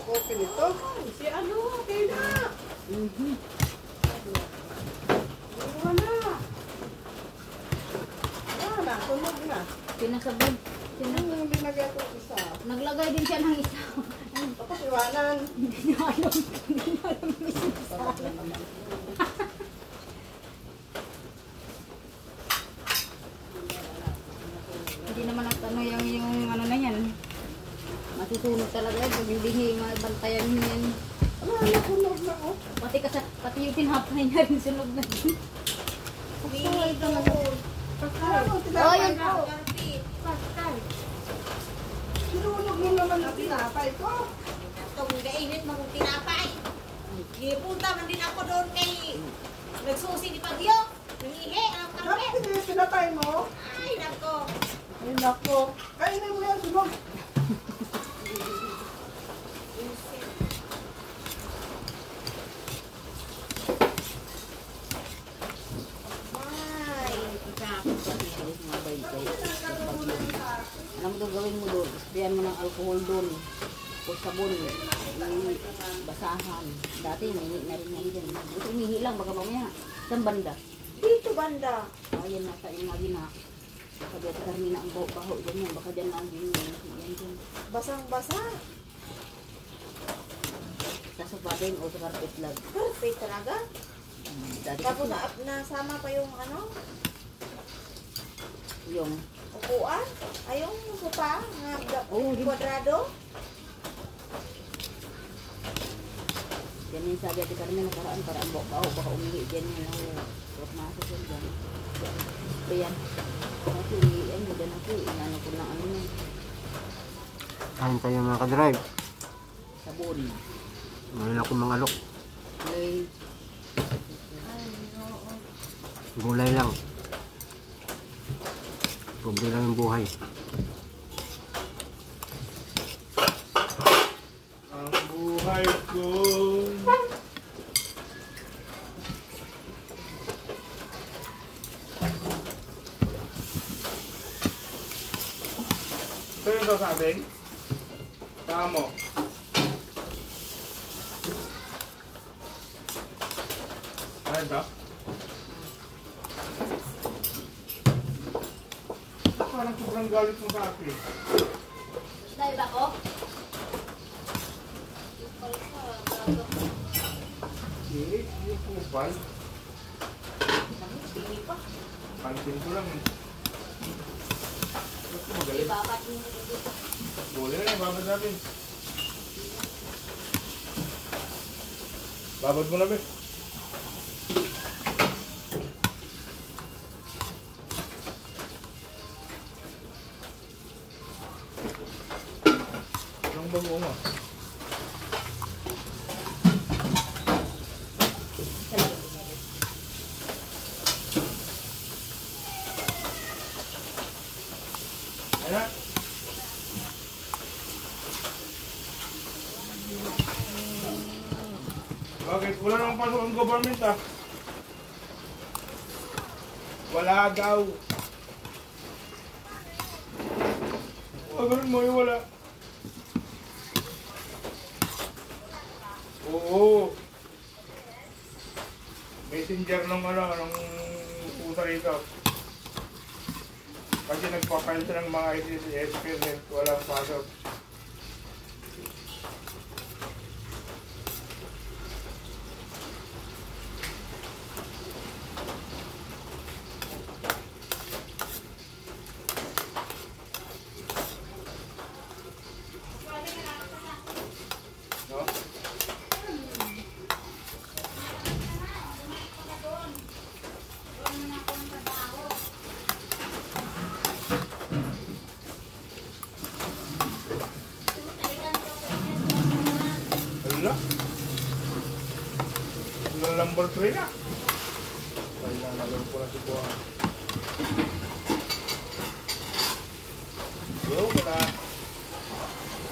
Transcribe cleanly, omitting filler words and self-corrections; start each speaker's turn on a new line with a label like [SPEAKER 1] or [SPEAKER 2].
[SPEAKER 1] mag-open ito.
[SPEAKER 2] Si ano, kayo na. Wala.
[SPEAKER 1] Wala, tunog na.
[SPEAKER 3] Pinasabog.
[SPEAKER 1] Sino yung binagay ko isa?
[SPEAKER 3] Naglagay din siya ng isa.
[SPEAKER 1] Tapos iwanan.
[SPEAKER 3] Hindi niya alam. Hindi niya alam yung isa.
[SPEAKER 1] Sarap na naman.
[SPEAKER 3] Hindi naman ano yung ano na yan. Masusunog talaga yan. Pag hindi mabantayan yan.
[SPEAKER 1] Wala, tunog na oh.
[SPEAKER 3] Pati yung tinapay niya rin sunog na din.
[SPEAKER 1] Pasal talaga. Pasal.
[SPEAKER 3] Oh, yun po.
[SPEAKER 2] Pasal.
[SPEAKER 1] Sinunog mo naman ang tinapay ko.
[SPEAKER 2] Itong gainit mo kung tinapay. Punta man din ako doon kay nagsusi ni Pagyo. Nangihi ang karpet.
[SPEAKER 1] Bakit pinatay mo?
[SPEAKER 2] Ay, nako.
[SPEAKER 1] Ay, nako. Kainin mo yan, sunog.
[SPEAKER 2] Ay,
[SPEAKER 3] Alam mo doon gawin mo doon. Sprayan mo ng alcohol doon. O sabon. Basahan. Dati umihi na rin yan dyan. Ito umihi lang. Baka mamaya. Saan banda?
[SPEAKER 2] dito banda.
[SPEAKER 3] Ayan nasa inagi na. Baka dito karmi na ang baho dyan yan. Baka dyan lang din yan. Yan dyan.
[SPEAKER 2] Basang-basa.
[SPEAKER 3] Sa sabadeng o sa carpet lang.
[SPEAKER 2] Perfect talaga.
[SPEAKER 3] Dati
[SPEAKER 2] Tapos
[SPEAKER 3] kasi
[SPEAKER 2] nasama pa yung ano,
[SPEAKER 3] yung
[SPEAKER 2] upuan. Ay, yung sopa nga
[SPEAKER 3] Oh,
[SPEAKER 2] kwadrado.
[SPEAKER 3] yan yung sabi ati karmi nakaraan para ang baho. Baka umihi dyan yan. Huwag masas yan dyan. Ayan. Kasi umihian mo dyan ako. Inano ko ng ano yan.
[SPEAKER 4] Kain tayo mga ka-drive.
[SPEAKER 3] Sabon.
[SPEAKER 4] Ngayon ako mga alok.
[SPEAKER 3] Okay.
[SPEAKER 4] Gulay lang. Pobre lang yung buhay.
[SPEAKER 5] Ang buhay ko. Ito yung sasabing? Saka mo. Ano ito? Parang sobrang galit mo sa akin.
[SPEAKER 3] Dahil ako?
[SPEAKER 5] Hindi, hindi kupal.
[SPEAKER 2] Pili pa.
[SPEAKER 5] Pansin ko lang. Ba't magalit?
[SPEAKER 3] Ibabat mo dito.
[SPEAKER 5] Boleh na, babad natin. Babad mo na, be. Anong bango mo? Ayan. Bakit? Wala namang pasok ang government ah. Wala daw. Ganun mo yung wala. Oo. Messenger ng ano, ng pusa rito. Kasi nagpapail siya ng mga experiment, walang pasok. No? Wala. Wala number 3 na. Kailangan ko na si Buwan. Yo, wala.